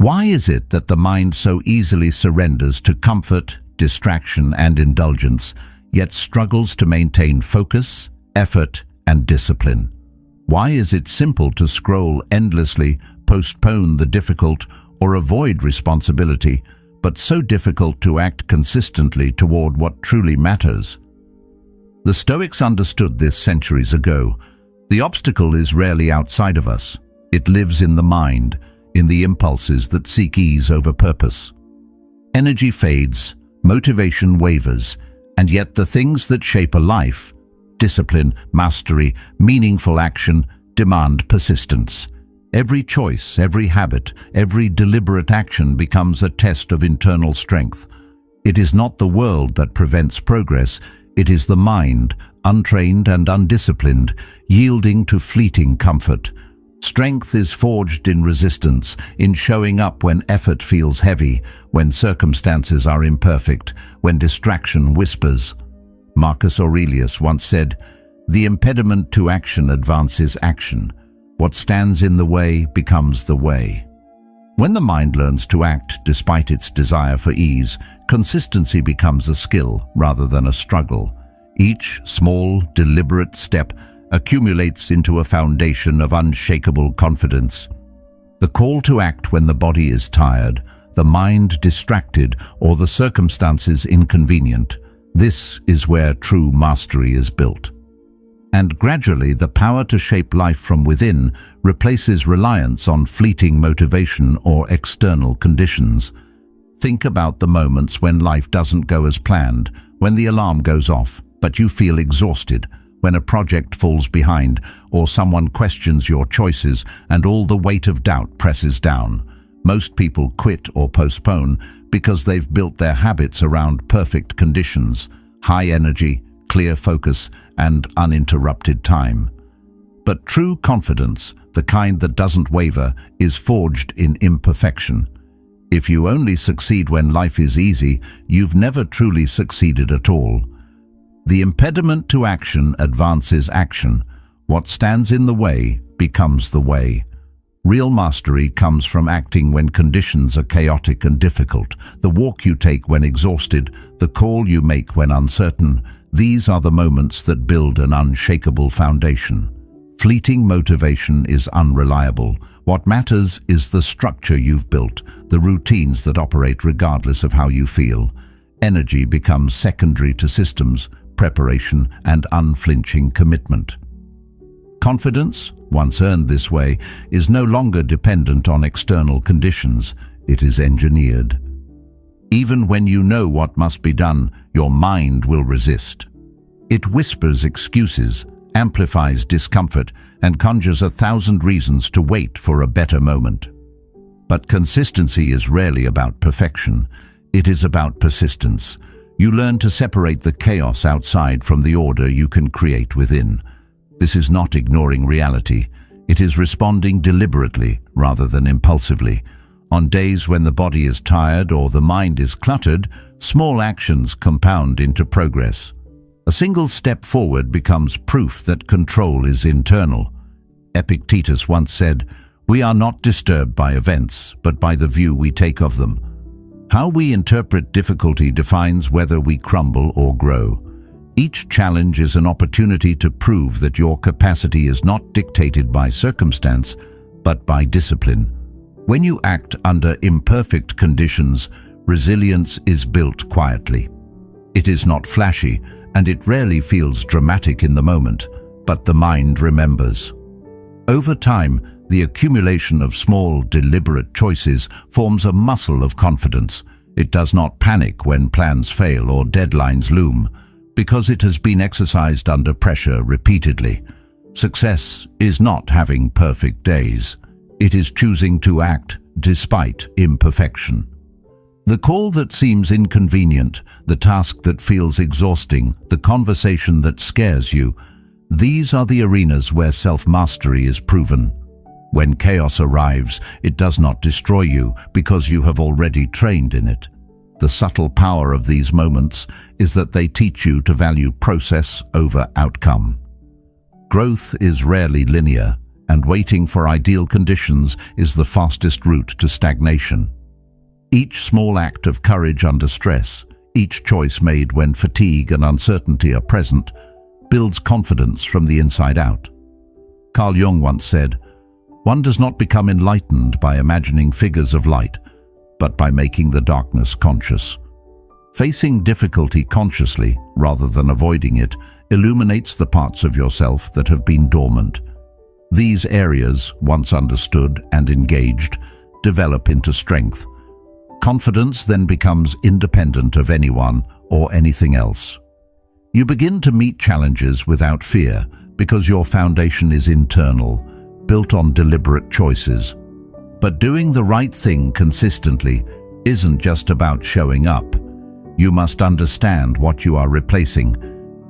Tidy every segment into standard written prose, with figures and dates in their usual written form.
Why is it that the mind so easily surrenders to comfort, distraction, and indulgence, yet struggles to maintain focus, effort, and discipline? Why is it simple to scroll endlessly, postpone the difficult, or avoid responsibility, but so difficult to act consistently toward what truly matters? The Stoics understood this centuries ago. The obstacle is rarely outside of us. It lives in the mind, in the impulses that seek ease over purpose. Energy fades, motivation wavers, and yet the things that shape a life, discipline, mastery, meaningful action, demand persistence. Every choice, every habit, every deliberate action becomes a test of internal strength. It is not the world that prevents progress, it is the mind, untrained and undisciplined, yielding to fleeting comfort. Strength is forged in resistance, in showing up when effort feels heavy, when circumstances are imperfect, when distraction whispers. Marcus Aurelius once said, "The impediment to action advances action. What stands in the way becomes the way." When the mind learns to act despite its desire for ease, consistency becomes a skill rather than a struggle. Each small, deliberate step accumulates into a foundation of unshakable confidence. The call to act when the body is tired, the mind distracted, or the circumstances inconvenient, this is where true mastery is built. And gradually the power to shape life from within replaces reliance on fleeting motivation or external conditions. Think about the moments when life doesn't go as planned, when the alarm goes off, but you feel exhausted, when a project falls behind, or someone questions your choices and all the weight of doubt presses down. Most people quit or postpone because they've built their habits around perfect conditions, high energy, clear focus, and uninterrupted time. But true confidence, the kind that doesn't waver, is forged in imperfection. If you only succeed when life is easy, you've never truly succeeded at all. The impediment to action advances action. What stands in the way becomes the way. Real mastery comes from acting when conditions are chaotic and difficult, the walk you take when exhausted, the call you make when uncertain. These are the moments that build an unshakable foundation. Fleeting motivation is unreliable. What matters is the structure you've built, the routines that operate regardless of how you feel. Energy becomes secondary to systems, preparation, and unflinching commitment. Confidence, once earned this way, is no longer dependent on external conditions. It is engineered. Even when you know what must be done, your mind will resist. It whispers excuses, amplifies discomfort, and conjures 1,000 reasons to wait for a better moment. But consistency is rarely about perfection. It is about persistence. You learn to separate the chaos outside from the order you can create within. This is not ignoring reality. It is responding deliberately rather than impulsively. On days when the body is tired or the mind is cluttered, small actions compound into progress. A single step forward becomes proof that control is internal. Epictetus once said, "We are not disturbed by events, but by the view we take of them." How we interpret difficulty defines whether we crumble or grow. Each challenge is an opportunity to prove that your capacity is not dictated by circumstance, but by discipline. When you act under imperfect conditions, resilience is built quietly. It is not flashy, and it rarely feels dramatic in the moment, but the mind remembers. Over time, the accumulation of small, deliberate choices forms a muscle of confidence. It does not panic when plans fail or deadlines loom, because it has been exercised under pressure repeatedly. Success is not having perfect days. It is choosing to act despite imperfection. The call that seems inconvenient, the task that feels exhausting, the conversation that scares you, these are the arenas where self-mastery is proven. When chaos arrives, it does not destroy you because you have already trained in it. The subtle power of these moments is that they teach you to value process over outcome. Growth is rarely linear, and waiting for ideal conditions is the fastest route to stagnation. Each small act of courage under stress, each choice made when fatigue and uncertainty are present, builds confidence from the inside out. Carl Jung once said, "One does not become enlightened by imagining figures of light, but by making the darkness conscious." Facing difficulty consciously, rather than avoiding it, illuminates the parts of yourself that have been dormant. These areas, once understood and engaged, develop into strength. Confidence then becomes independent of anyone or anything else. You begin to meet challenges without fear because your foundation is internal, built on deliberate choices. But doing the right thing consistently isn't just about showing up. You must understand what you are replacing.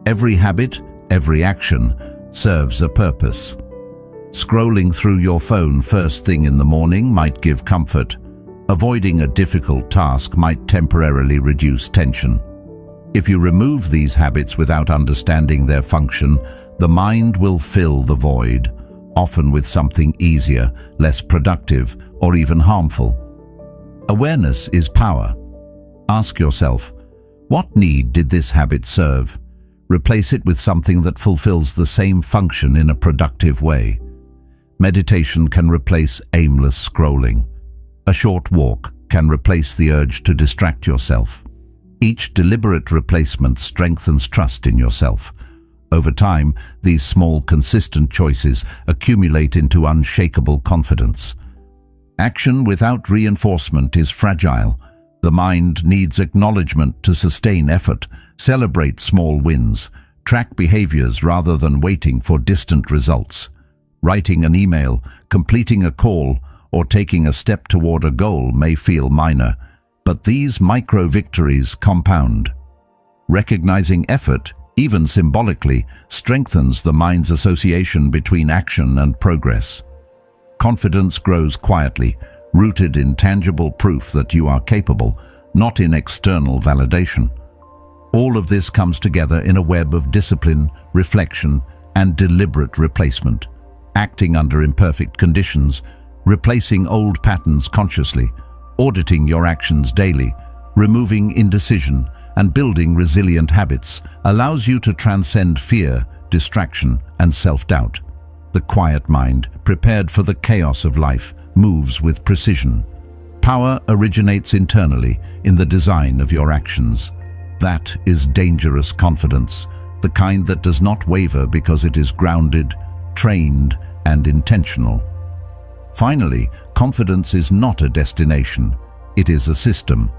Every habit, every action serves a purpose. Scrolling through your phone first thing in the morning might give comfort. Avoiding a difficult task might temporarily reduce tension. If you remove these habits without understanding their function, the mind will fill the void, often with something easier, less productive, or even harmful. Awareness is power. Ask yourself, what need did this habit serve? Replace it with something that fulfills the same function in a productive way. Meditation can replace aimless scrolling. A short walk can replace the urge to distract yourself. Each deliberate replacement strengthens trust in yourself. Over time, these small, consistent choices accumulate into unshakable confidence. Action without reinforcement is fragile. The mind needs acknowledgement to sustain effort, celebrate small wins, track behaviors rather than waiting for distant results. Writing an email, completing a call, or taking a step toward a goal may feel minor, but these micro-victories compound. Recognizing effort, even symbolically, strengthens the mind's association between action and progress. Confidence grows quietly, rooted in tangible proof that you are capable, not in external validation. All of this comes together in a web of discipline, reflection, and deliberate replacement. Acting under imperfect conditions, replacing old patterns consciously, auditing your actions daily, removing indecision, and building resilient habits allows you to transcend fear, distraction, and self-doubt. The quiet mind, prepared for the chaos of life, moves with precision. Power originates internally in the design of your actions. That is dangerous confidence, the kind that does not waver because it is grounded, trained, and intentional. Finally, confidence is not a destination. It is a system.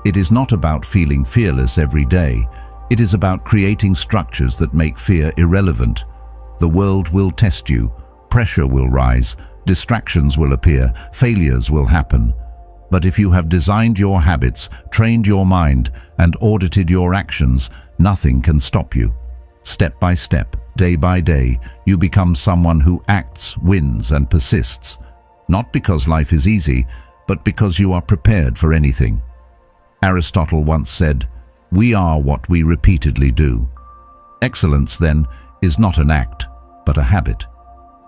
It is not about feeling fearless every day. It is about creating structures that make fear irrelevant. The world will test you. Pressure will rise. Distractions will appear. Failures will happen. But if you have designed your habits, trained your mind, and audited your actions, nothing can stop you. Step by step, day by day, you become someone who acts, wins, and persists. Not because life is easy, but because you are prepared for anything. Aristotle once said, "We are what we repeatedly do." Excellence, then, is not an act, but a habit.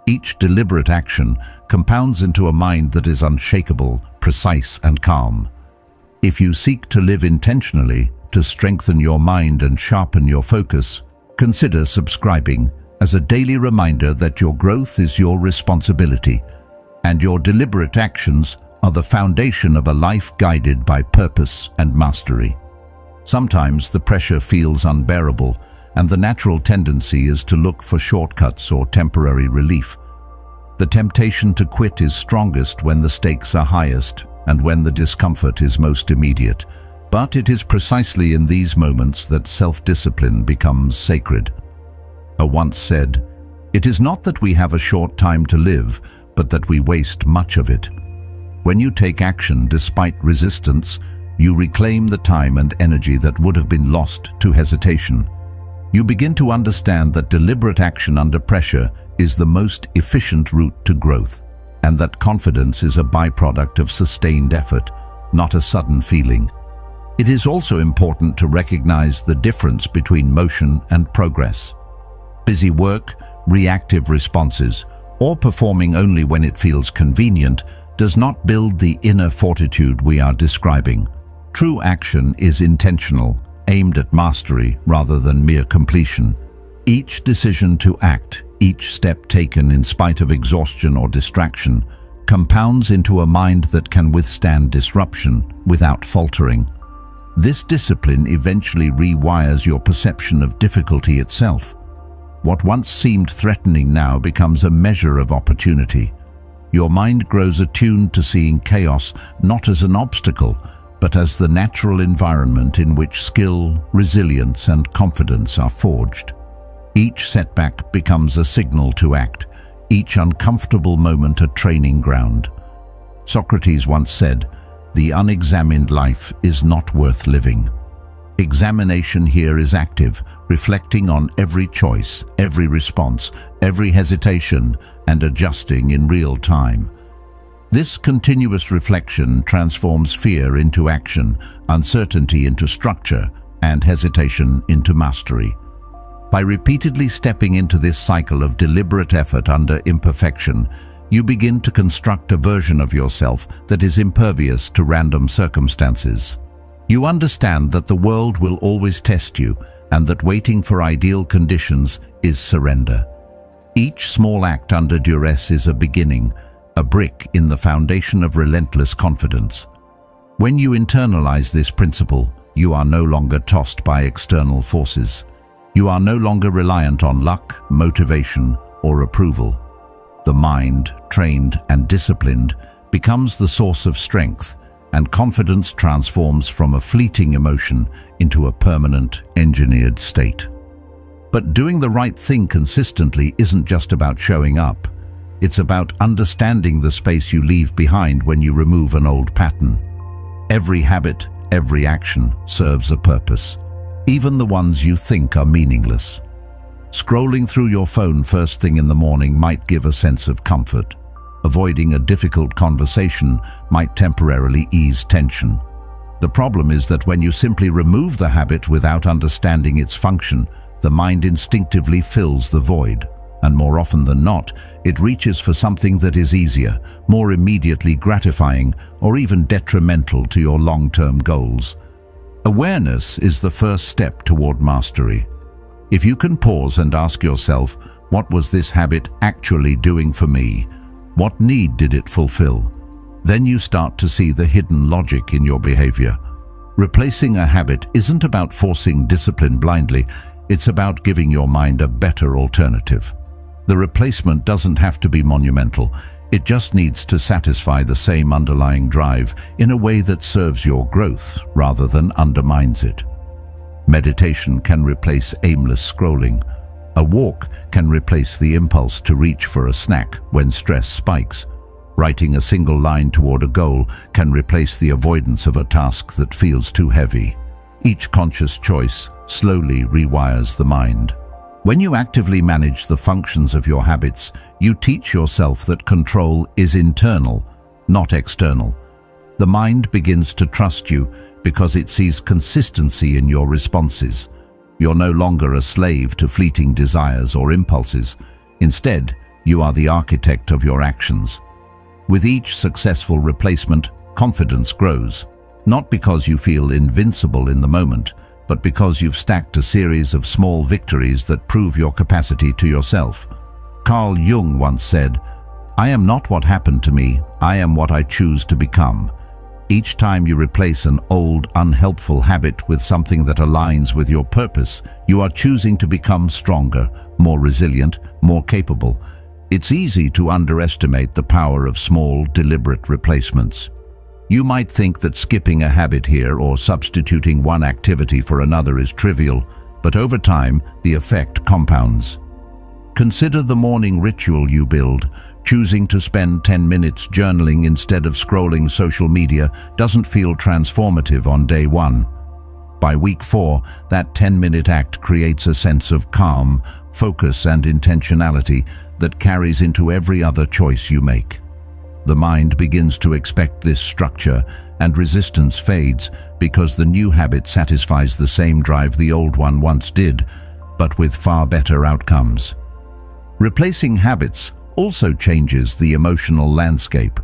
Each deliberate action compounds into a mind that is unshakable, precise, and calm. If you seek to live intentionally, to strengthen your mind and sharpen your focus, consider subscribing as a daily reminder that your growth is your responsibility, and your deliberate actions are the foundation of a life guided by purpose and mastery. Sometimes the pressure feels unbearable, and the natural tendency is to look for shortcuts or temporary relief. The temptation to quit is strongest when the stakes are highest and when the discomfort is most immediate. But it is precisely in these moments that self-discipline becomes sacred. I once said, "It is not that we have a short time to live, but that we waste much of it." When you take action despite resistance, you reclaim the time and energy that would have been lost to hesitation. You begin to understand that deliberate action under pressure is the most efficient route to growth, and that confidence is a byproduct of sustained effort, not a sudden feeling. It is also important to recognize the difference between motion and progress. Busy work, reactive responses, or performing only when it feels convenient, does not build the inner fortitude we are describing. True action is intentional, aimed at mastery rather than mere completion. Each decision to act, each step taken in spite of exhaustion or distraction, compounds into a mind that can withstand disruption without faltering. This discipline eventually rewires your perception of difficulty itself. What once seemed threatening now becomes a measure of opportunity. Your mind grows attuned to seeing chaos not as an obstacle, but as the natural environment in which skill, resilience, and confidence are forged. Each setback becomes a signal to act, each uncomfortable moment a training ground. Socrates once said, "The unexamined life is not worth living." Examination here is active, reflecting on every choice, every response, every hesitation, and adjusting in real time. This continuous reflection transforms fear into action, uncertainty into structure, and hesitation into mastery. By repeatedly stepping into this cycle of deliberate effort under imperfection, you begin to construct a version of yourself that is impervious to random circumstances. You understand that the world will always test you, and that waiting for ideal conditions is surrender. Each small act under duress is a beginning, a brick in the foundation of relentless confidence. When you internalize this principle, you are no longer tossed by external forces. You are no longer reliant on luck, motivation, or approval. The mind, trained and disciplined, becomes the source of strength, and confidence transforms from a fleeting emotion into a permanent, engineered state. But doing the right thing consistently isn't just about showing up. It's about understanding the space you leave behind when you remove an old pattern. Every habit, every action serves a purpose, even the ones you think are meaningless. Scrolling through your phone first thing in the morning might give a sense of comfort. Avoiding a difficult conversation might temporarily ease tension. The problem is that when you simply remove the habit without understanding its function, the mind instinctively fills the void. And more often than not, it reaches for something that is easier, more immediately gratifying, or even detrimental to your long-term goals. Awareness is the first step toward mastery. If you can pause and ask yourself, what was this habit actually doing for me? What need did it fulfill? Then you start to see the hidden logic in your behavior. Replacing a habit isn't about forcing discipline blindly, it's about giving your mind a better alternative. The replacement doesn't have to be monumental. It just needs to satisfy the same underlying drive in a way that serves your growth rather than undermines it. Meditation can replace aimless scrolling. A walk can replace the impulse to reach for a snack when stress spikes. Writing a single line toward a goal can replace the avoidance of a task that feels too heavy. Each conscious choice slowly rewires the mind. When you actively manage the functions of your habits, you teach yourself that control is internal, not external. The mind begins to trust you because it sees consistency in your responses. You're no longer a slave to fleeting desires or impulses. Instead, you are the architect of your actions. With each successful replacement, confidence grows, not because you feel invincible in the moment, but because you've stacked a series of small victories that prove your capacity to yourself. Carl Jung once said, "I am not what happened to me, I am what I choose to become." Each time you replace an old, unhelpful habit with something that aligns with your purpose, you are choosing to become stronger, more resilient, more capable. It's easy to underestimate the power of small, deliberate replacements. You might think that skipping a habit here or substituting one activity for another is trivial, but over time, the effect compounds. Consider the morning ritual you build. Choosing to spend 10 minutes journaling instead of scrolling social media doesn't feel transformative on day one. By week 4, that 10-minute act creates a sense of calm, focus, and intentionality that carries into every other choice you make. The mind begins to expect this structure, and resistance fades because the new habit satisfies the same drive the old one once did, but with far better outcomes. Replacing habits also changes the emotional landscape.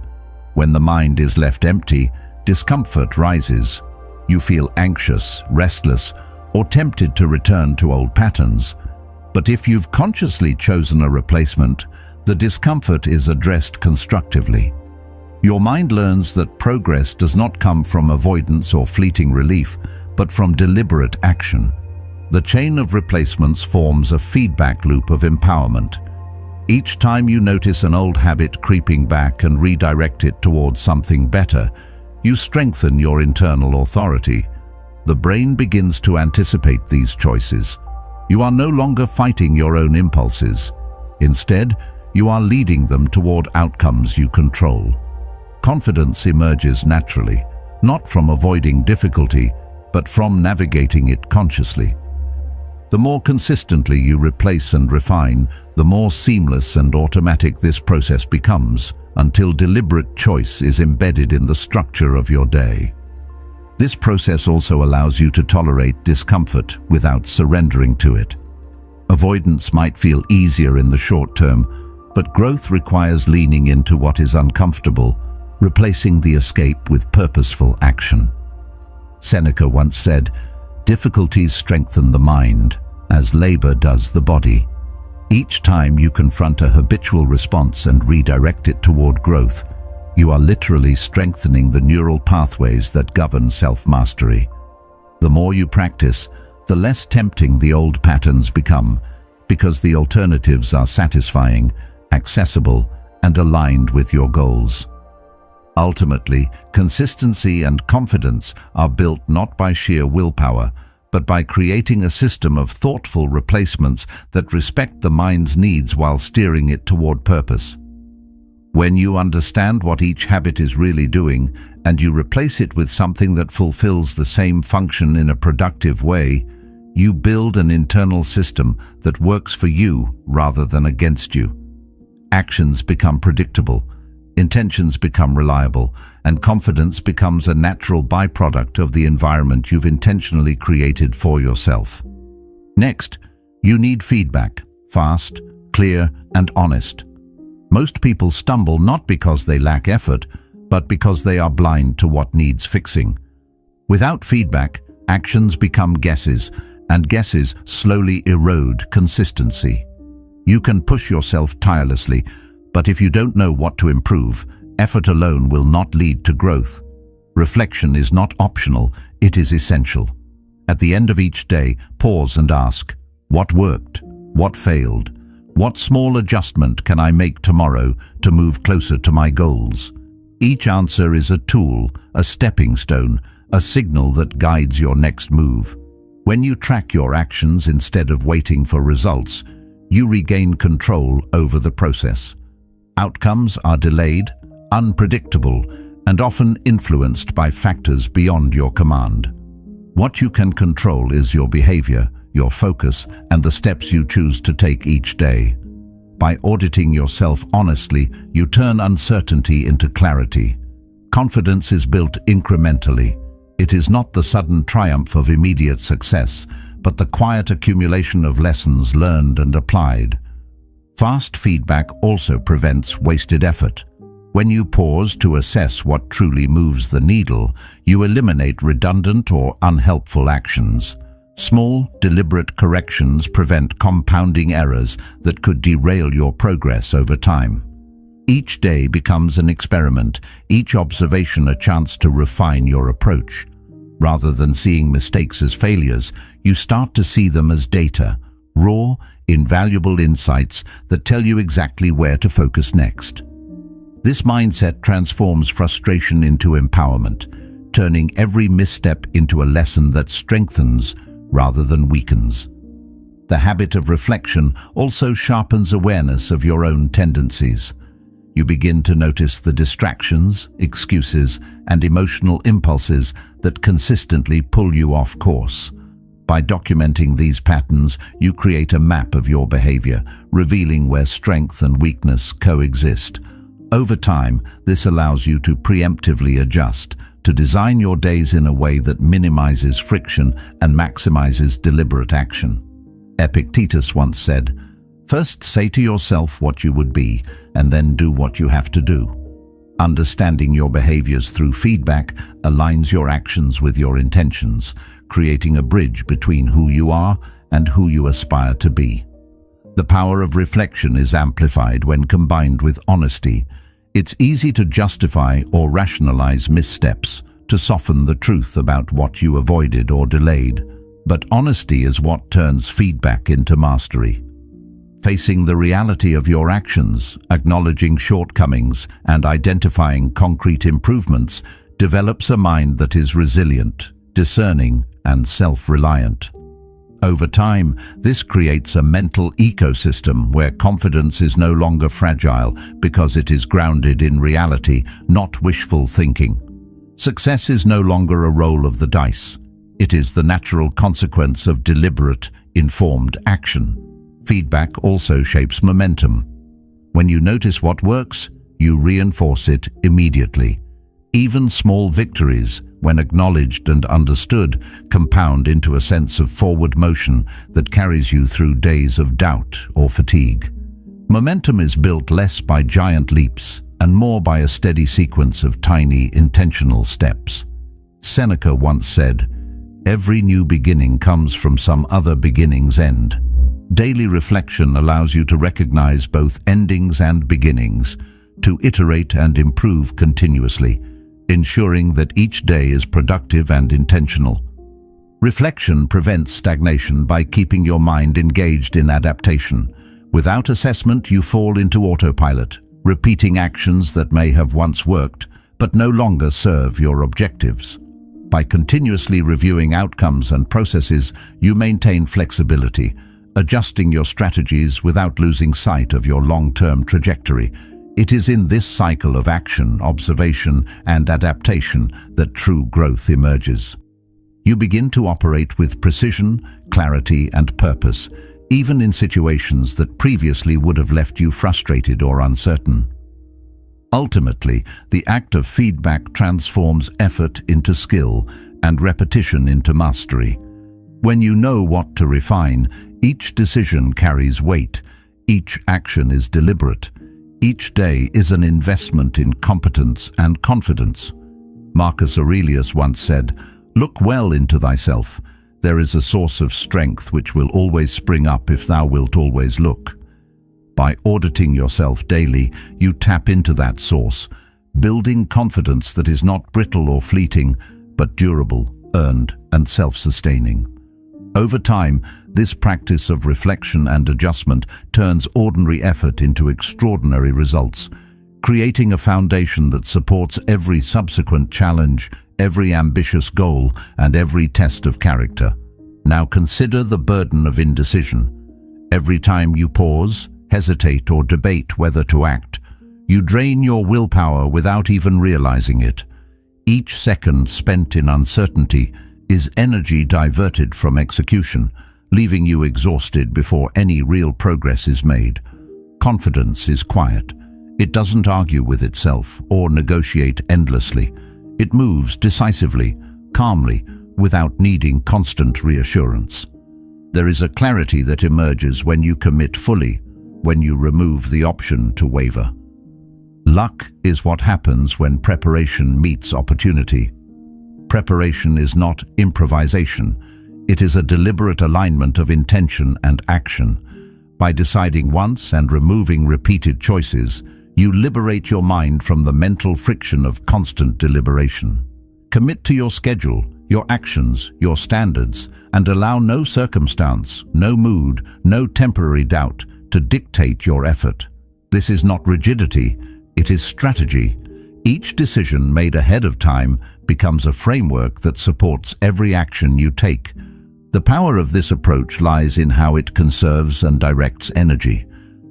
When the mind is left empty, discomfort rises. You feel anxious, restless, or tempted to return to old patterns. But if you've consciously chosen a replacement, the discomfort is addressed constructively. Your mind learns that progress does not come from avoidance or fleeting relief, but from deliberate action. The chain of replacements forms a feedback loop of empowerment. Each time you notice an old habit creeping back and redirect it towards something better, you strengthen your internal authority. The brain begins to anticipate these choices. You are no longer fighting your own impulses. Instead, you are leading them toward outcomes you control. Confidence emerges naturally, not from avoiding difficulty, but from navigating it consciously. The more consistently you replace and refine, the more seamless and automatic this process becomes, until deliberate choice is embedded in the structure of your day. This process also allows you to tolerate discomfort without surrendering to it. Avoidance might feel easier in the short term, but growth requires leaning into what is uncomfortable, replacing the escape with purposeful action. Seneca once said, "Difficulties strengthen the mind, as labor does the body." Each time you confront a habitual response and redirect it toward growth, you are literally strengthening the neural pathways that govern self-mastery. The more you practice, the less tempting the old patterns become, because the alternatives are satisfying, accessible, and aligned with your goals. Ultimately, consistency and confidence are built not by sheer willpower, but by creating a system of thoughtful replacements that respect the mind's needs while steering it toward purpose. When you understand what each habit is really doing, and you replace it with something that fulfills the same function in a productive way, you build an internal system that works for you rather than against you. Actions become predictable, intentions become reliable, and confidence becomes a natural byproduct of the environment you've intentionally created for yourself. Next, you need feedback, fast, clear, and honest. Most people stumble not because they lack effort, but because they are blind to what needs fixing. Without feedback, actions become guesses, and guesses slowly erode consistency. You can push yourself tirelessly, but if you don't know what to improve, effort alone will not lead to growth. Reflection is not optional, it is essential. At the end of each day, pause and ask, what worked? What failed? What small adjustment can I make tomorrow to move closer to my goals? Each answer is a tool, a stepping stone, a signal that guides your next move. When you track your actions instead of waiting for results, you regain control over the process. Outcomes are delayed, unpredictable, and often influenced by factors beyond your command. What you can control is your behavior, your focus, and the steps you choose to take each day. By auditing yourself honestly, you turn uncertainty into clarity. Confidence is built incrementally. It is not the sudden triumph of immediate success, but the quiet accumulation of lessons learned and applied. Fast feedback also prevents wasted effort. When you pause to assess what truly moves the needle, you eliminate redundant or unhelpful actions. Small, deliberate corrections prevent compounding errors that could derail your progress over time. Each day becomes an experiment, each observation a chance to refine your approach. Rather than seeing mistakes as failures, you start to see them as data, raw, invaluable insights that tell you exactly where to focus next. This mindset transforms frustration into empowerment, turning every misstep into a lesson that strengthens rather than weakens. The habit of reflection also sharpens awareness of your own tendencies. You begin to notice the distractions, excuses, and emotional impulses that consistently pull you off course. By documenting these patterns, you create a map of your behavior, revealing where strength and weakness coexist. Over time, this allows you to preemptively adjust, to design your days in a way that minimizes friction and maximizes deliberate action. Epictetus once said, First, say to yourself what you would be, and then do what you have to do. Understanding your behaviors through feedback aligns your actions with your intentions, creating a bridge between who you are and who you aspire to be. The power of reflection is amplified when combined with honesty. It's easy to justify or rationalize missteps, to soften the truth about what you avoided or delayed. But honesty is what turns feedback into mastery. Facing the reality of your actions, acknowledging shortcomings, and identifying concrete improvements develops a mind that is resilient, discerning, and self-reliant. Over time, this creates a mental ecosystem where confidence is no longer fragile because it is grounded in reality, not wishful thinking. Success is no longer a roll of the dice. It is the natural consequence of deliberate, informed action. Feedback also shapes momentum. When you notice what works, you reinforce it immediately. Even small victories, when acknowledged and understood, compound into a sense of forward motion that carries you through days of doubt or fatigue. Momentum is built less by giant leaps and more by a steady sequence of tiny, intentional steps. Seneca once said, "Every new beginning comes from some other beginning's end." Daily reflection allows you to recognize both endings and beginnings, to iterate and improve continuously, ensuring that each day is productive and intentional. Reflection prevents stagnation by keeping your mind engaged in adaptation. Without assessment, you fall into autopilot, repeating actions that may have once worked, but no longer serve your objectives. By continuously reviewing outcomes and processes, you maintain flexibility, adjusting your strategies without losing sight of your long-term trajectory. It is in this cycle of action, observation, and adaptation that true growth emerges. You begin to operate with precision, clarity, and purpose, even in situations that previously would have left you frustrated or uncertain. Ultimately, the act of feedback transforms effort into skill and repetition into mastery. When you know what to refine, each decision carries weight, each action is deliberate, each day is an investment in competence and confidence. Marcus Aurelius once said, "Look well into thyself. There is a source of strength which will always spring up if thou wilt always look." By auditing yourself daily, you tap into that source, building confidence that is not brittle or fleeting, but durable, earned, and self-sustaining. Over time, this practice of reflection and adjustment turns ordinary effort into extraordinary results, creating a foundation that supports every subsequent challenge, every ambitious goal, and every test of character. Now consider the burden of indecision. Every time you pause, hesitate, or debate whether to act, you drain your willpower without even realizing it. Each second spent in uncertainty is energy diverted from execution, leaving you exhausted before any real progress is made. Confidence is quiet. It doesn't argue with itself or negotiate endlessly. It moves decisively, calmly, without needing constant reassurance. There is a clarity that emerges when you commit fully, when you remove the option to waver. Luck is what happens when preparation meets opportunity. Preparation is not improvisation. It is a deliberate alignment of intention and action. By deciding once and removing repeated choices, you liberate your mind from the mental friction of constant deliberation. Commit to your schedule, your actions, your standards, and allow no circumstance, no mood, no temporary doubt to dictate your effort. This is not rigidity, it is strategy. Each decision made ahead of time becomes a framework that supports every action you take. The power of this approach lies in how it conserves and directs energy.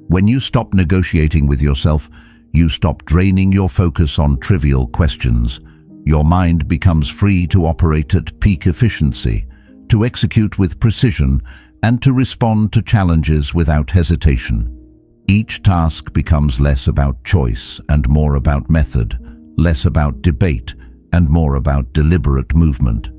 When you stop negotiating with yourself, you stop draining your focus on trivial questions. Your mind becomes free to operate at peak efficiency, to execute with precision, and to respond to challenges without hesitation. Each task becomes less about choice and more about method, less about debate and more about deliberate movement.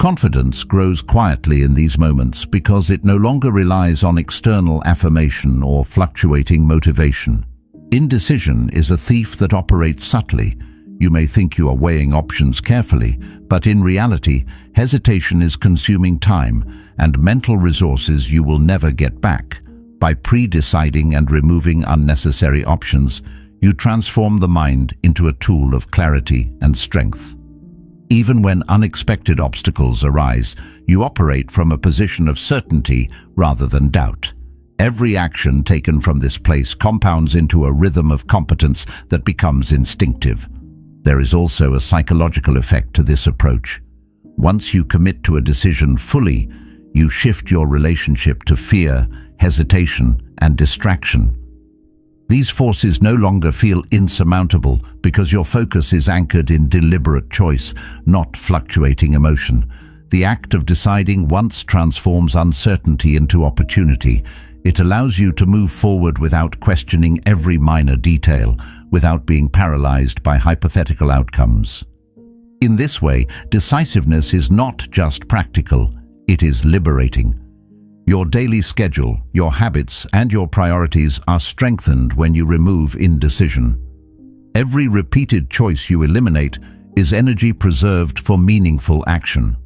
Confidence grows quietly in these moments because it no longer relies on external affirmation or fluctuating motivation. Indecision is a thief that operates subtly. You may think you are weighing options carefully, but in reality, hesitation is consuming time and mental resources you will never get back. By pre-deciding and removing unnecessary options, you transform the mind into a tool of clarity and strength. Even when unexpected obstacles arise, you operate from a position of certainty rather than doubt. Every action taken from this place compounds into a rhythm of competence that becomes instinctive. There is also a psychological effect to this approach. Once you commit to a decision fully, you shift your relationship to fear, hesitation, and distraction. These forces no longer feel insurmountable because your focus is anchored in deliberate choice, not fluctuating emotion. The act of deciding once transforms uncertainty into opportunity. It allows you to move forward without questioning every minor detail, without being paralyzed by hypothetical outcomes. In this way, decisiveness is not just practical, it is liberating. Your daily schedule, your habits, and your priorities are strengthened when you remove indecision. Every repeated choice you eliminate is energy preserved for meaningful action.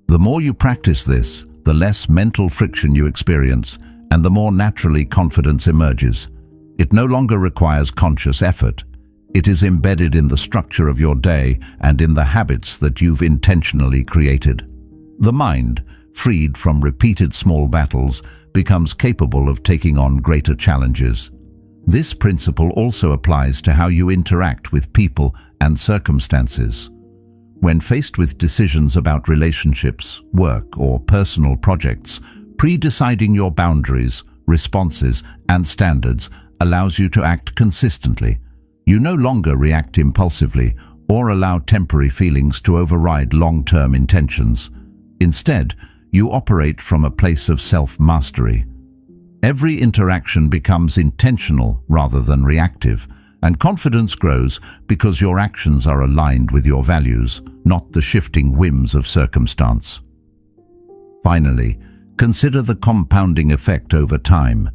The more you practice this, the less mental friction you experience, and the more naturally confidence emerges. It no longer requires conscious effort. It is embedded in the structure of your day and in the habits that you've intentionally created. The mind, freed from repeated small battles, becomes capable of taking on greater challenges. This principle also applies to how you interact with people and circumstances. When faced with decisions about relationships, work, or personal projects, pre-deciding your boundaries, responses, and standards allows you to act consistently. You no longer react impulsively or allow temporary feelings to override long-term intentions. Instead, you operate from a place of self-mastery. Every interaction becomes intentional rather than reactive, and confidence grows because your actions are aligned with your values, not the shifting whims of circumstance. Finally, consider the compounding effect over time.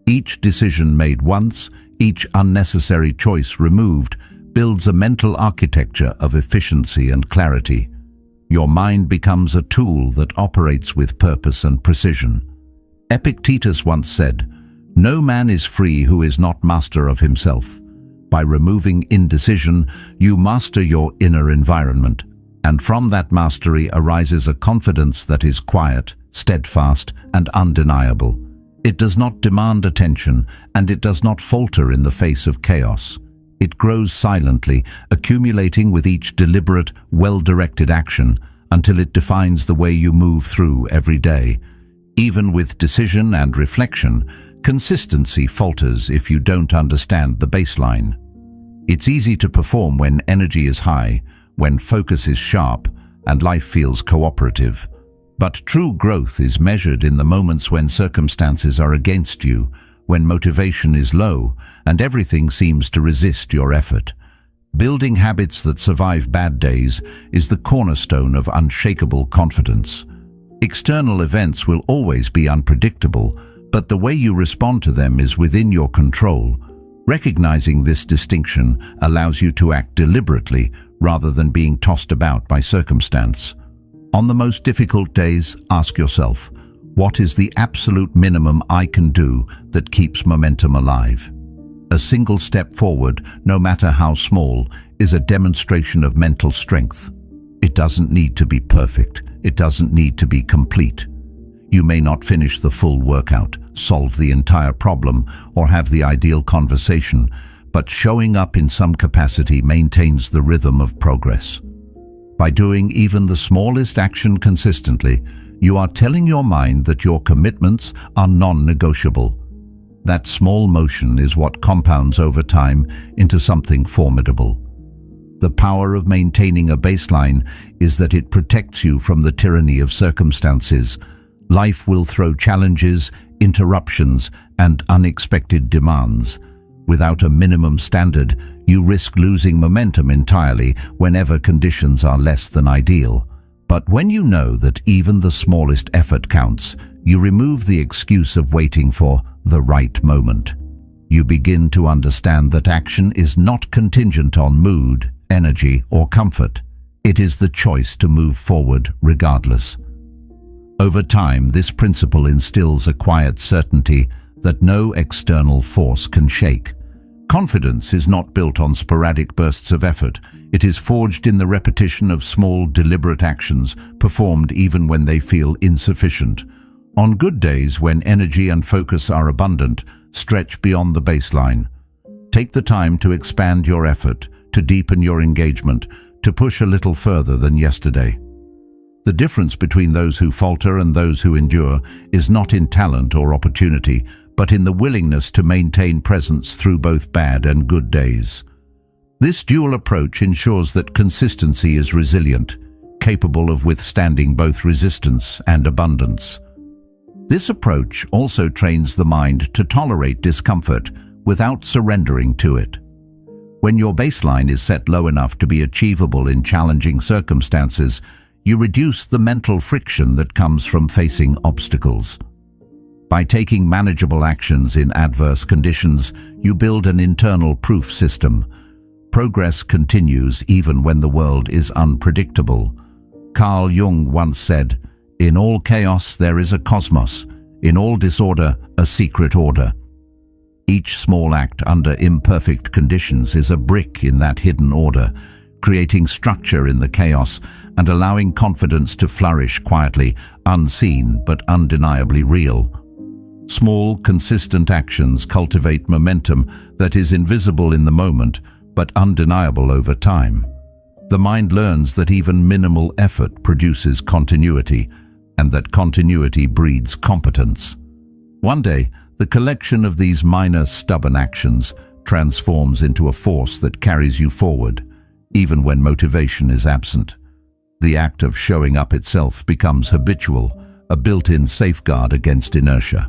Each decision made once, each unnecessary choice removed, builds a mental architecture of efficiency and clarity. Your mind becomes a tool that operates with purpose and precision. Epictetus once said, "No man is free who is not master of himself." By removing indecision, you master your inner environment, and from that mastery arises a confidence that is quiet, steadfast, and undeniable. It does not demand attention, and it does not falter in the face of chaos. It grows silently, accumulating with each deliberate, well-directed action until it defines the way you move through every day. Even with decision and reflection, consistency falters if you don't understand the baseline. It's easy to perform when energy is high, when focus is sharp, and life feels cooperative. But true growth is measured in the moments when circumstances are against you, when motivation is low and everything seems to resist your effort. Building habits that survive bad days is the cornerstone of unshakable confidence. External events will always be unpredictable, but the way you respond to them is within your control. Recognizing this distinction allows you to act deliberately rather than being tossed about by circumstance. On the most difficult days, ask yourself, what is the absolute minimum I can do that keeps momentum alive? A single step forward, no matter how small, is a demonstration of mental strength. It doesn't need to be perfect. It doesn't need to be complete. You may not finish the full workout, solve the entire problem, or have the ideal conversation, but showing up in some capacity maintains the rhythm of progress. By doing even the smallest action consistently, you are telling your mind that your commitments are non-negotiable. That small motion is what compounds over time into something formidable. The power of maintaining a baseline is that it protects you from the tyranny of circumstances. Life will throw challenges, interruptions, and unexpected demands. Without a minimum standard, you risk losing momentum entirely whenever conditions are less than ideal. But when you know that even the smallest effort counts, you remove the excuse of waiting for the right moment. You begin to understand that action is not contingent on mood, energy, or comfort. It is the choice to move forward regardless. Over time, this principle instills a quiet certainty that no external force can shake. Confidence is not built on sporadic bursts of effort. It is forged in the repetition of small, deliberate actions performed even when they feel insufficient. On good days, when energy and focus are abundant, stretch beyond the baseline. Take the time to expand your effort, to deepen your engagement, to push a little further than yesterday. The difference between those who falter and those who endure is not in talent or opportunity, but in the willingness to maintain presence through both bad and good days. This dual approach ensures that consistency is resilient, capable of withstanding both resistance and abundance. This approach also trains the mind to tolerate discomfort without surrendering to it. When your baseline is set low enough to be achievable in challenging circumstances, you reduce the mental friction that comes from facing obstacles. By taking manageable actions in adverse conditions, you build an internal proof system. Progress continues even when the world is unpredictable. Carl Jung once said, "In all chaos there is a cosmos, in all disorder a secret order." Each small act under imperfect conditions is a brick in that hidden order, creating structure in the chaos and allowing confidence to flourish quietly, unseen but undeniably real. Small, consistent actions cultivate momentum that is invisible in the moment but undeniable over time. The mind learns that even minimal effort produces continuity, and that continuity breeds competence. One day, the collection of these minor, stubborn actions transforms into a force that carries you forward, even when motivation is absent. The act of showing up itself becomes habitual, a built-in safeguard against inertia.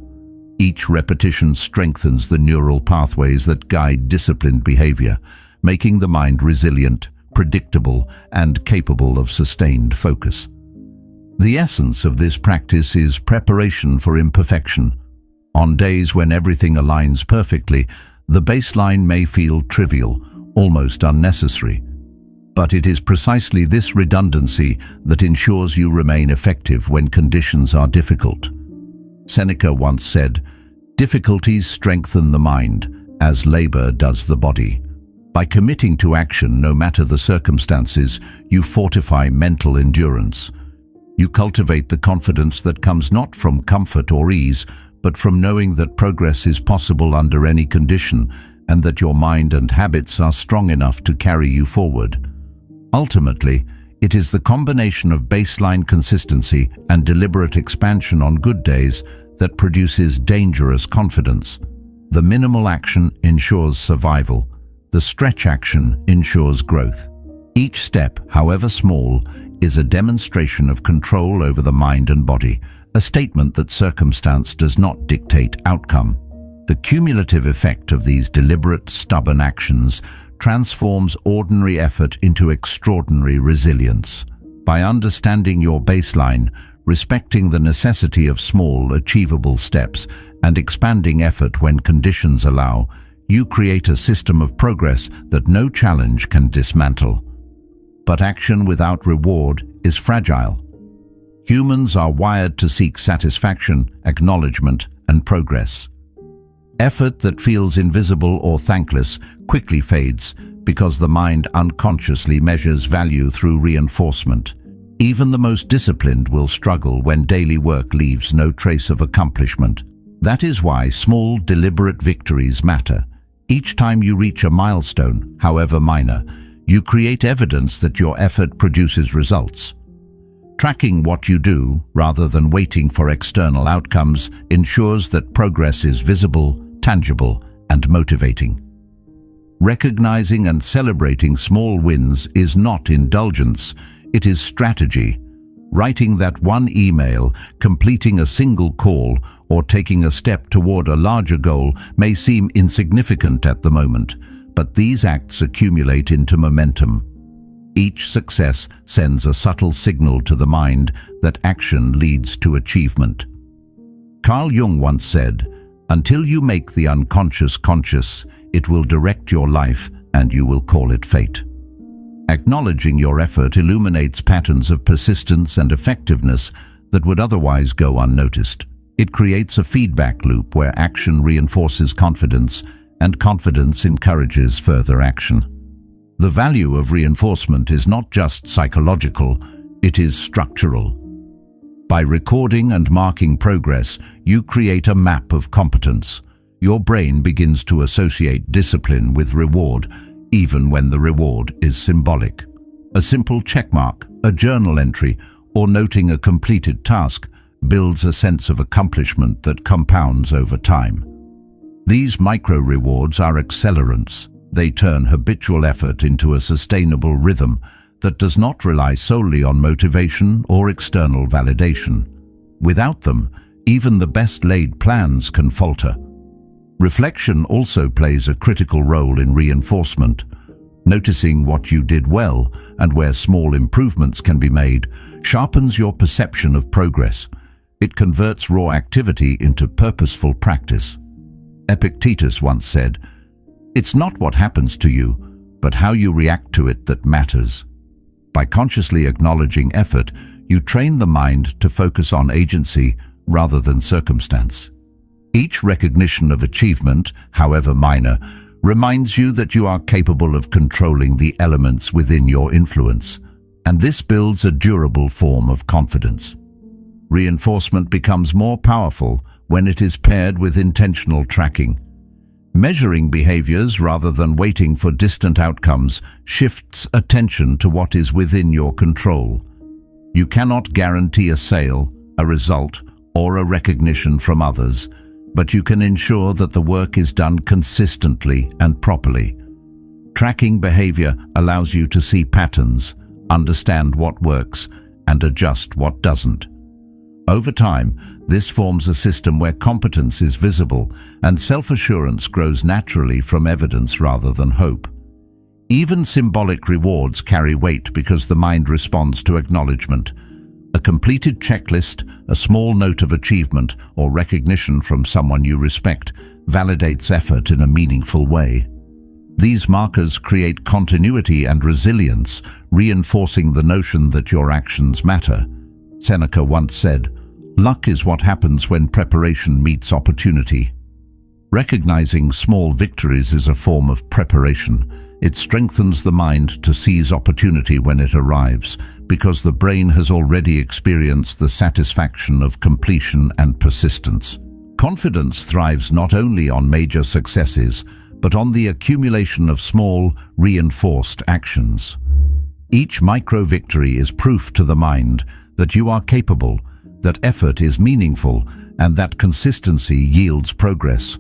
Each repetition strengthens the neural pathways that guide disciplined behavior, making the mind resilient, predictable, and capable of sustained focus. The essence of this practice is preparation for imperfection. On days when everything aligns perfectly, the baseline may feel trivial, almost unnecessary. But it is precisely this redundancy that ensures you remain effective when conditions are difficult. Seneca once said, "Difficulties strengthen the mind, as labor does the body." By committing to action, no matter the circumstances, you fortify mental endurance. You cultivate the confidence that comes not from comfort or ease, but from knowing that progress is possible under any condition, and that your mind and habits are strong enough to carry you forward. Ultimately, it is the combination of baseline consistency and deliberate expansion on good days that produces dangerous confidence. The minimal action ensures survival. The stretch action ensures growth. Each step, however small, is a demonstration of control over the mind and body, a statement that circumstance does not dictate outcome. The cumulative effect of these deliberate, stubborn actions transforms ordinary effort into extraordinary resilience. By understanding your baseline, respecting the necessity of small, achievable steps, and expanding effort when conditions allow, you create a system of progress that no challenge can dismantle. But action without reward is fragile. Humans are wired to seek satisfaction, acknowledgement, and progress. Effort that feels invisible or thankless quickly fades because the mind unconsciously measures value through reinforcement. Even the most disciplined will struggle when daily work leaves no trace of accomplishment. That is why small, deliberate victories matter. Each time you reach a milestone, however minor, you create evidence that your effort produces results. Tracking what you do, rather than waiting for external outcomes, ensures that progress is visible, tangible, and motivating. Recognizing and celebrating small wins is not indulgence, it is strategy. Writing that one email, completing a single call, or taking a step toward a larger goal may seem insignificant at the moment, but these acts accumulate into momentum. Each success sends a subtle signal to the mind that action leads to achievement. Carl Jung once said, "Until you make the unconscious conscious, it will direct your life and you will call it fate." Acknowledging your effort illuminates patterns of persistence and effectiveness that would otherwise go unnoticed. It creates a feedback loop where action reinforces confidence and confidence encourages further action. The value of reinforcement is not just psychological, it is structural. By recording and marking progress, you create a map of competence. Your brain begins to associate discipline with reward, even when the reward is symbolic. A simple checkmark, a journal entry, or noting a completed task builds a sense of accomplishment that compounds over time. These micro-rewards are accelerants. They turn habitual effort into a sustainable rhythm that does not rely solely on motivation or external validation. Without them, even the best-laid plans can falter. Reflection also plays a critical role in reinforcement. Noticing what you did well and where small improvements can be made sharpens your perception of progress. It converts raw activity into purposeful practice. Epictetus once said, "It's not what happens to you, but how you react to it that matters." By consciously acknowledging effort, you train the mind to focus on agency rather than circumstance. Each recognition of achievement, however minor, reminds you that you are capable of controlling the elements within your influence, and this builds a durable form of confidence. Reinforcement becomes more powerful when it is paired with intentional tracking. Measuring behaviors rather than waiting for distant outcomes shifts attention to what is within your control. You cannot guarantee a sale, a result, or a recognition from others, but you can ensure that the work is done consistently and properly. Tracking behavior allows you to see patterns, understand what works, and adjust what doesn't. Over time, this forms a system where competence is visible and self-assurance grows naturally from evidence rather than hope. Even symbolic rewards carry weight because the mind responds to acknowledgement. A completed checklist, a small note of achievement, or recognition from someone you respect validates effort in a meaningful way. These markers create continuity and resilience, reinforcing the notion that your actions matter. Seneca once said, "Luck is what happens when preparation meets opportunity." Recognizing small victories is a form of preparation. It strengthens the mind to seize opportunity when it arrives, because the brain has already experienced the satisfaction of completion and persistence. Confidence thrives not only on major successes, but on the accumulation of small, reinforced actions. Each micro-victory is proof to the mind that you are capable, that effort is meaningful, and that consistency yields progress.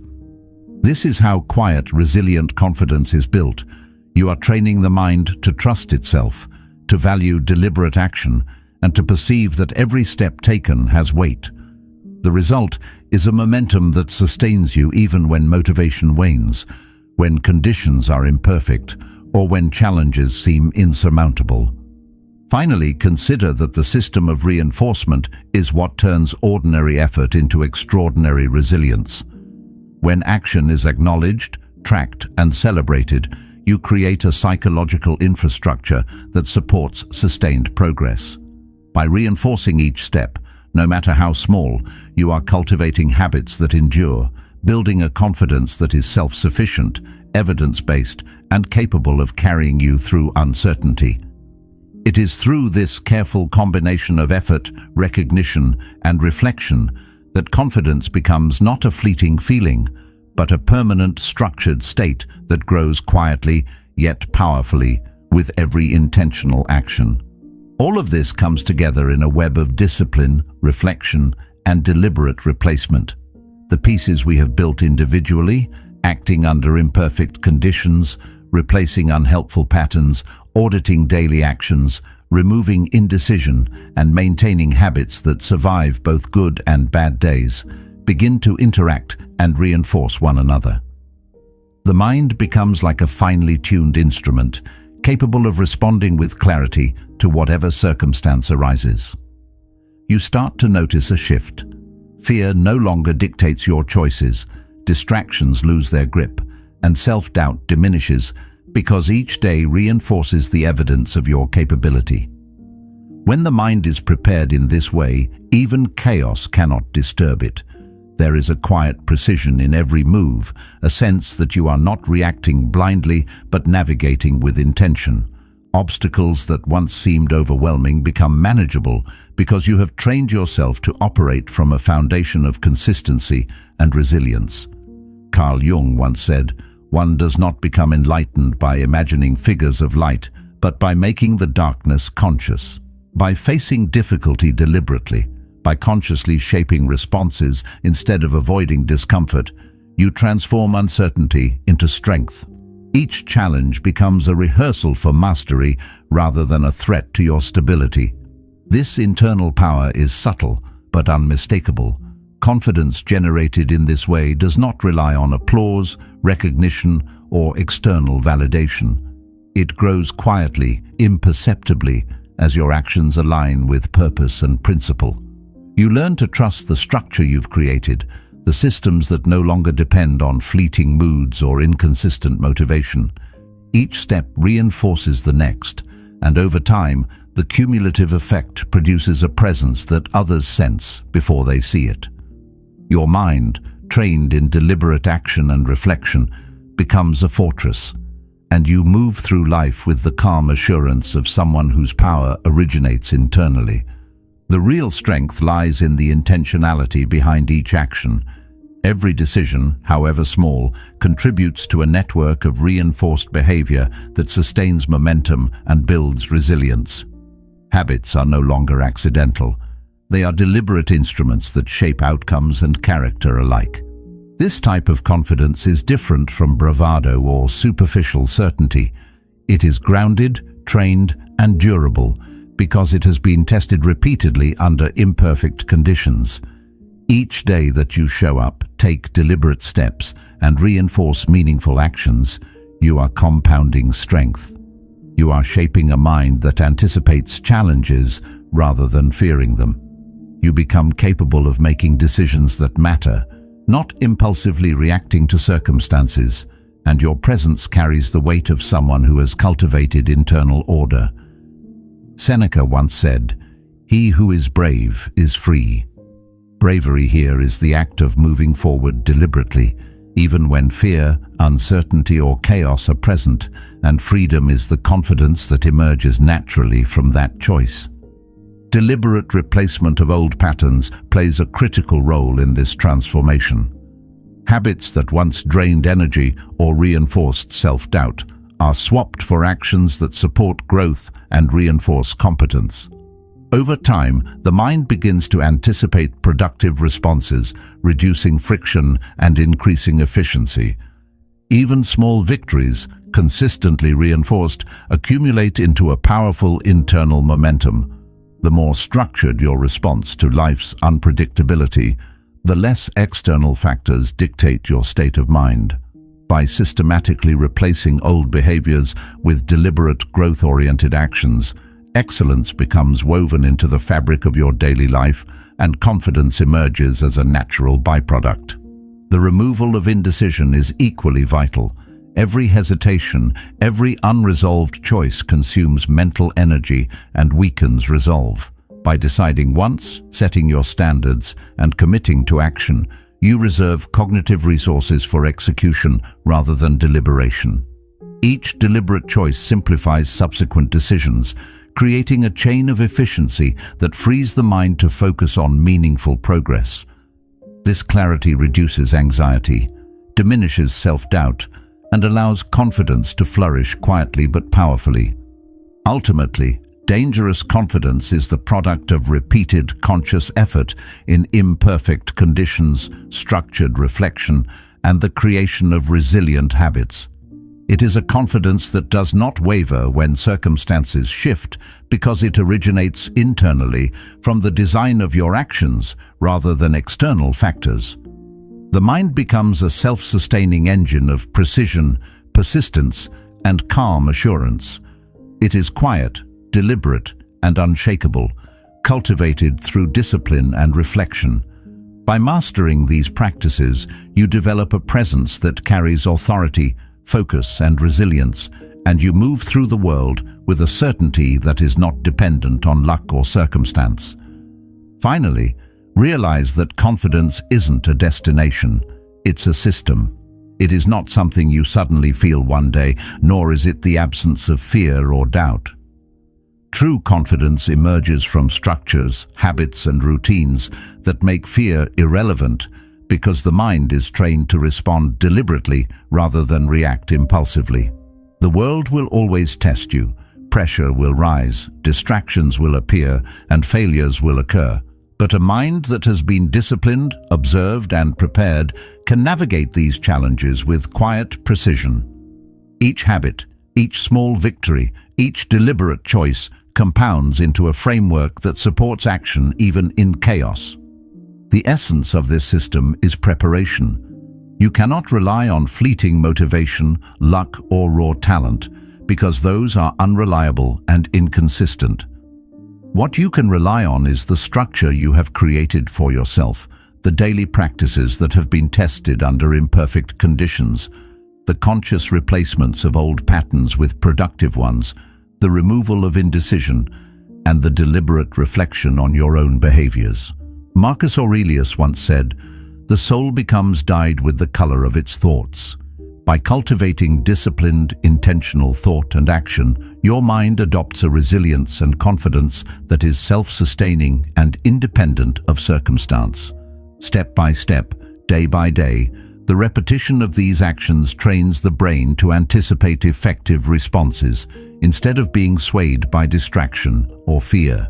This is how quiet, resilient confidence is built. You are training the mind to trust itself, to value deliberate action, and to perceive that every step taken has weight. The result is a momentum that sustains you even when motivation wanes, when conditions are imperfect, or when challenges seem insurmountable. Finally, consider that the system of reinforcement is what turns ordinary effort into extraordinary resilience. When action is acknowledged, tracked, and celebrated, you create a psychological infrastructure that supports sustained progress. By reinforcing each step, no matter how small, you are cultivating habits that endure, building a confidence that is self-sufficient, evidence-based, and capable of carrying you through uncertainty. It is through this careful combination of effort, recognition, and reflection that confidence becomes not a fleeting feeling, but a permanent, structured state that grows quietly yet powerfully with every intentional action. All of this comes together in a web of discipline, reflection, and deliberate replacement. The pieces we have built individually, acting under imperfect conditions, replacing unhelpful patterns, auditing daily actions, removing indecision, and maintaining habits that survive both good and bad days, begin to interact and reinforce one another. The mind becomes like a finely tuned instrument, capable of responding with clarity to whatever circumstance arises. You start to notice a shift. Fear no longer dictates your choices, distractions lose their grip, and self-doubt diminishes because each day reinforces the evidence of your capability. When the mind is prepared in this way, even chaos cannot disturb it. There is a quiet precision in every move, a sense that you are not reacting blindly but navigating with intention. Obstacles that once seemed overwhelming become manageable because you have trained yourself to operate from a foundation of consistency and resilience. Carl Jung once said, "One does not become enlightened by imagining figures of light, but by making the darkness conscious." By facing difficulty deliberately, by consciously shaping responses instead of avoiding discomfort, you transform uncertainty into strength. Each challenge becomes a rehearsal for mastery rather than a threat to your stability. This internal power is subtle but unmistakable. Confidence generated in this way does not rely on applause, recognition, or external validation. It grows quietly, imperceptibly, as your actions align with purpose and principle. You learn to trust the structure you've created, the systems that no longer depend on fleeting moods or inconsistent motivation. Each step reinforces the next, and over time, the cumulative effect produces a presence that others sense before they see it. Your mind, trained in deliberate action and reflection, becomes a fortress, and you move through life with the calm assurance of someone whose power originates internally. The real strength lies in the intentionality behind each action. Every decision, however small, contributes to a network of reinforced behavior that sustains momentum and builds resilience. Habits are no longer accidental. They are deliberate instruments that shape outcomes and character alike. This type of confidence is different from bravado or superficial certainty. It is grounded, trained, and durable because it has been tested repeatedly under imperfect conditions. Each day that you show up, take deliberate steps, and reinforce meaningful actions, you are compounding strength. You are shaping a mind that anticipates challenges rather than fearing them. You become capable of making decisions that matter, not impulsively reacting to circumstances, and your presence carries the weight of someone who has cultivated internal order. Seneca once said, "He who is brave is free." Bravery here is the act of moving forward deliberately, even when fear, uncertainty, or chaos are present, and freedom is the confidence that emerges naturally from that choice. Deliberate replacement of old patterns plays a critical role in this transformation. Habits that once drained energy or reinforced self-doubt are swapped for actions that support growth and reinforce competence. Over time, the mind begins to anticipate productive responses, reducing friction and increasing efficiency. Even small victories, consistently reinforced, accumulate into a powerful internal momentum. The more structured your response to life's unpredictability, the less external factors dictate your state of mind. By systematically replacing old behaviors with deliberate growth-oriented actions, excellence becomes woven into the fabric of your daily life, and confidence emerges as a natural byproduct. The removal of indecision is equally vital. Every hesitation, every unresolved choice consumes mental energy and weakens resolve. By deciding once, setting your standards, and committing to action, you reserve cognitive resources for execution rather than deliberation. Each deliberate choice simplifies subsequent decisions, creating a chain of efficiency that frees the mind to focus on meaningful progress. This clarity reduces anxiety, diminishes self-doubt, and allows confidence to flourish quietly but powerfully. Ultimately, dangerous confidence is the product of repeated conscious effort in imperfect conditions, structured reflection, and the creation of resilient habits. It is a confidence that does not waver when circumstances shift because it originates internally from the design of your actions rather than external factors. The mind becomes a self-sustaining engine of precision, persistence, and calm assurance, It is quiet, deliberate, and unshakable, cultivated through discipline and reflection. By mastering these practices, you develop a presence that carries authority, focus, and resilience, and you move through the world with a certainty that is not dependent on luck or circumstance. Finally, realize that confidence isn't a destination, it's a system. It is not something you suddenly feel one day, nor is it the absence of fear or doubt. True confidence emerges from structures, habits, and routines that make fear irrelevant because the mind is trained to respond deliberately rather than react impulsively. The world will always test you. Pressure will rise, distractions will appear, and failures will occur. But a mind that has been disciplined, observed, and prepared can navigate these challenges with quiet precision. Each habit, each small victory, each deliberate choice compounds into a framework that supports action even in chaos. The essence of this system is preparation. You cannot rely on fleeting motivation, luck, or raw talent, because those are unreliable and inconsistent. What you can rely on is the structure you have created for yourself, the daily practices that have been tested under imperfect conditions, the conscious replacements of old patterns with productive ones, the removal of indecision, and the deliberate reflection on your own behaviors. Marcus Aurelius once said, "The soul becomes dyed with the color of its thoughts." By cultivating disciplined, intentional thought and action, your mind adopts a resilience and confidence that is self-sustaining and independent of circumstance. Step by step, day by day, the repetition of these actions trains the brain to anticipate effective responses instead of being swayed by distraction or fear.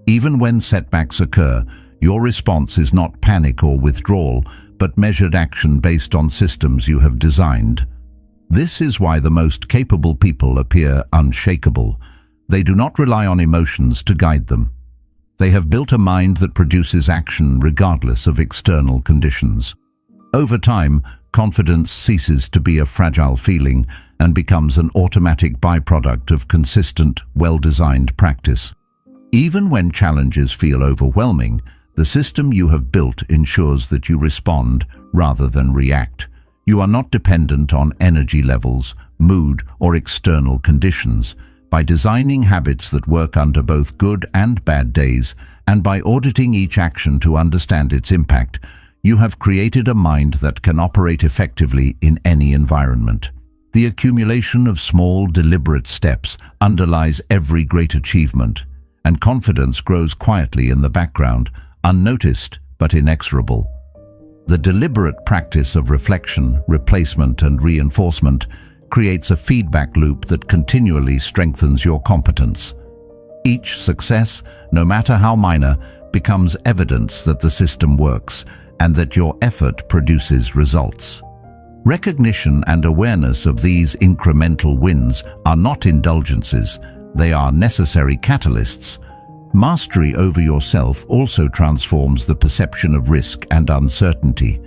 Even when setbacks occur, your response is not panic or withdrawal, but measured action based on systems you have designed. This is why the most capable people appear unshakable. They do not rely on emotions to guide them. They have built a mind that produces action regardless of external conditions. Over time, confidence ceases to be a fragile feeling and becomes an automatic byproduct of consistent, well-designed practice. Even when challenges feel overwhelming, the system you have built ensures that you respond rather than react. You are not dependent on energy levels, mood, or external conditions. By designing habits that work under both good and bad days, and by auditing each action to understand its impact, you have created a mind that can operate effectively in any environment. The accumulation of small, deliberate steps underlies every great achievement, and confidence grows quietly in the background, unnoticed but inexorable. The deliberate practice of reflection, replacement, and reinforcement creates a feedback loop that continually strengthens your competence. Each success, no matter how minor, becomes evidence that the system works and that your effort produces results. Recognition and awareness of these incremental wins are not indulgences, they are necessary catalysts. Mastery over yourself also transforms the perception of risk and uncertainty.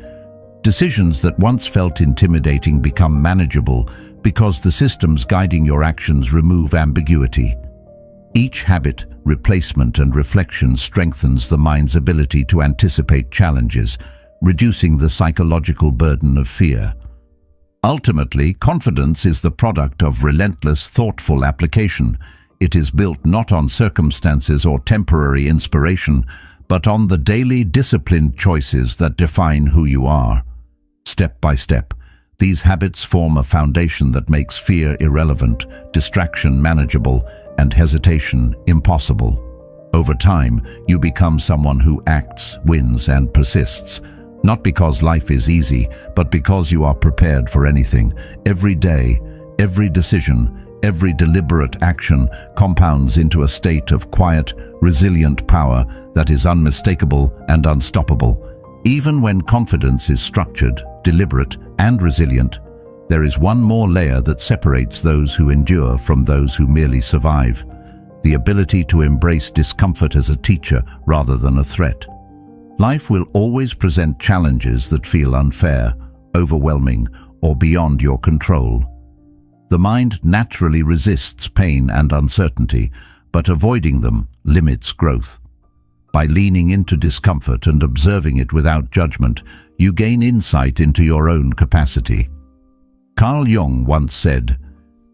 Decisions that once felt intimidating become manageable because the systems guiding your actions remove ambiguity. Each habit, replacement, and reflection strengthens the mind's ability to anticipate challenges, reducing the psychological burden of fear. Ultimately, confidence is the product of relentless, thoughtful application. It is built not on circumstances or temporary inspiration, but on the daily disciplined choices that define who you are. Step by step, these habits form a foundation that makes fear irrelevant, distraction manageable, and hesitation impossible. Over time, you become someone who acts, wins, and persists, not because life is easy, but because you are prepared for anything. Every day, every decision, every deliberate action compounds into a state of quiet, resilient power that is unmistakable and unstoppable. Even when confidence is structured, deliberate, and resilient, there is one more layer that separates those who endure from those who merely survive: the ability to embrace discomfort as a teacher rather than a threat. Life will always present challenges that feel unfair, overwhelming, or beyond your control. The mind naturally resists pain and uncertainty, but avoiding them limits growth. By leaning into discomfort and observing it without judgment, you gain insight into your own capacity. Carl Jung once said,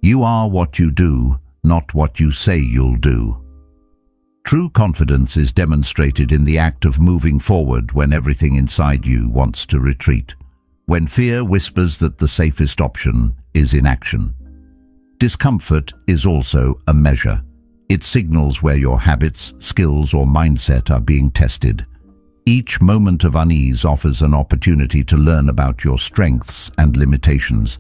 "You are what you do, not what you say you'll do." True confidence is demonstrated in the act of moving forward when everything inside you wants to retreat, when fear whispers that the safest option is inaction. Discomfort is also a measure. It signals where your habits, skills, or mindset are being tested. Each moment of unease offers an opportunity to learn about your strengths and limitations.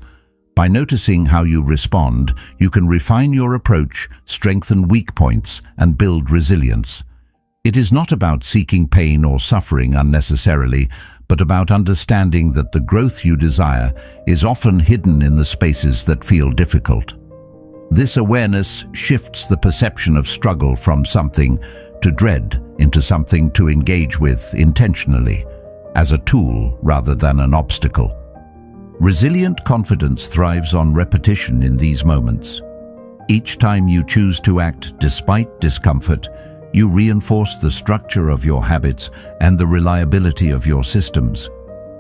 By noticing how you respond, you can refine your approach, strengthen weak points, and build resilience. It is not about seeking pain or suffering unnecessarily, but about understanding that the growth you desire is often hidden in the spaces that feel difficult. This awareness shifts the perception of struggle from something to dread into something to engage with intentionally, as a tool rather than an obstacle. Resilient confidence thrives on repetition in these moments. Each time you choose to act despite discomfort, you reinforce the structure of your habits and the reliability of your systems.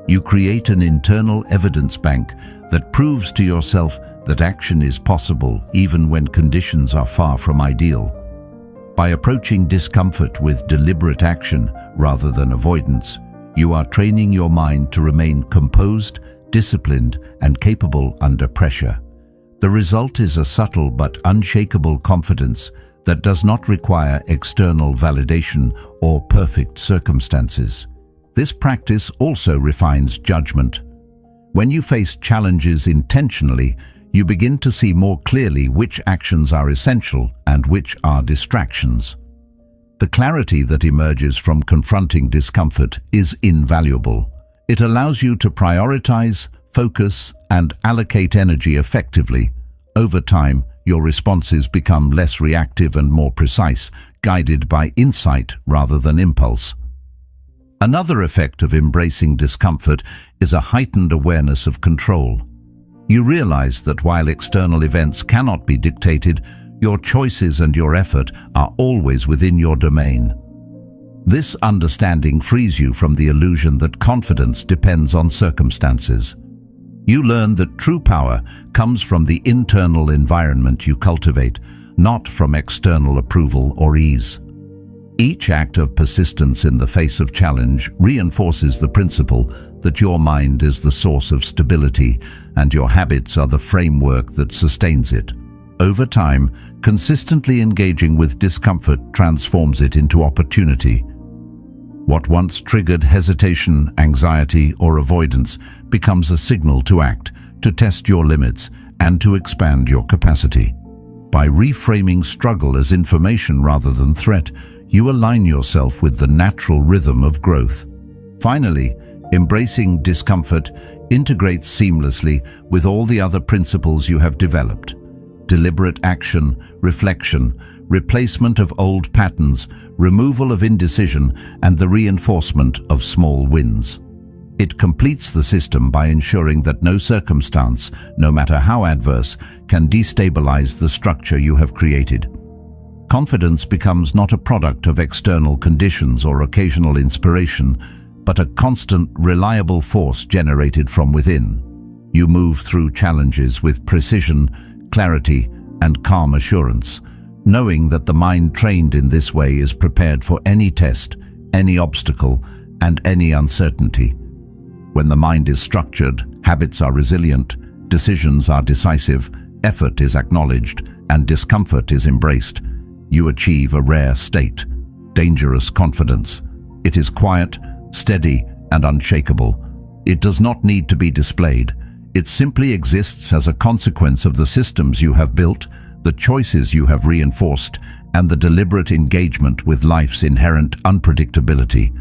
You create an internal evidence bank that proves to yourself that action is possible even when conditions are far from ideal. By approaching discomfort with deliberate action rather than avoidance, you are training your mind to remain composed, disciplined, and capable under pressure. The result is a subtle but unshakable confidence that does not require external validation or perfect circumstances. This practice also refines judgment. When you face challenges intentionally, you begin to see more clearly which actions are essential and which are distractions. The clarity that emerges from confronting discomfort is invaluable. It allows you to prioritize, focus, and allocate energy effectively. Over time, your responses become less reactive and more precise, guided by insight rather than impulse. Another effect of embracing discomfort is a heightened awareness of control. You realize that while external events cannot be dictated, your choices and your effort are always within your domain. This understanding frees you from the illusion that confidence depends on circumstances. You learn that true power comes from the internal environment you cultivate, not from external approval or ease. Each act of persistence in the face of challenge reinforces the principle that your mind is the source of stability and your habits are the framework that sustains it. Over time, consistently engaging with discomfort transforms it into opportunity. What once triggered hesitation, anxiety, or avoidance becomes a signal to act, to test your limits, and to expand your capacity. By reframing struggle as information rather than threat, you align yourself with the natural rhythm of growth. Finally, embracing discomfort integrates seamlessly with all the other principles you have developed. Deliberate action, reflection, replacement of old patterns, removal of indecision, and the reinforcement of small wins. It completes the system by ensuring that no circumstance, no matter how adverse, can destabilize the structure you have created. Confidence becomes not a product of external conditions or occasional inspiration, but a constant, reliable force generated from within. You move through challenges with precision, clarity, and calm assurance, knowing that the mind trained in this way is prepared for any test, any obstacle, and any uncertainty. When the mind is structured, habits are resilient, decisions are decisive, effort is acknowledged, and discomfort is embraced, you achieve a rare state, dangerous confidence. It is quiet, steady, and unshakable. It does not need to be displayed. It simply exists as a consequence of the systems you have built, the choices you have reinforced, and the deliberate engagement with life's inherent unpredictability.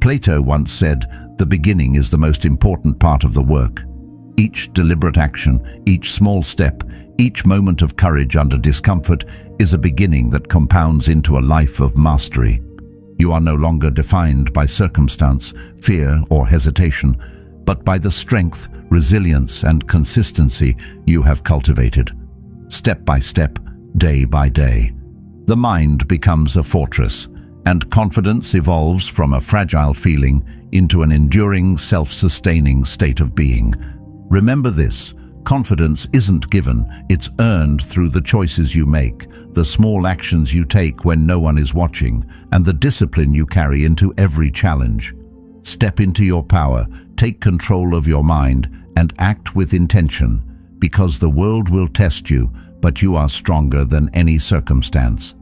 Plato once said, "The beginning is the most important part of the work." Each deliberate action, each small step, each moment of courage under discomfort is a beginning that compounds into a life of mastery. You are no longer defined by circumstance, fear, or hesitation. but by the strength, resilience, and consistency you have cultivated. Step by step, day by day, the mind becomes a fortress, and confidence evolves from a fragile feeling into an enduring, self-sustaining state of being. Remember this: confidence isn't given, it's earned through the choices you make, the small actions you take when no one is watching, and the discipline you carry into every challenge. Step into your power, take control of your mind, and act with intention, because the world will test you, but you are stronger than any circumstance.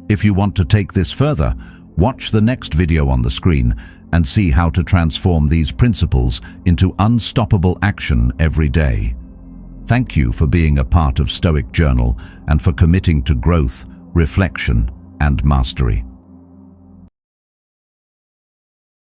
If you want to take this further, watch the next video on the screen and see how to transform these principles into unstoppable action every day. Thank you for being a part of Stoic Journal and for committing to growth, reflection, and mastery.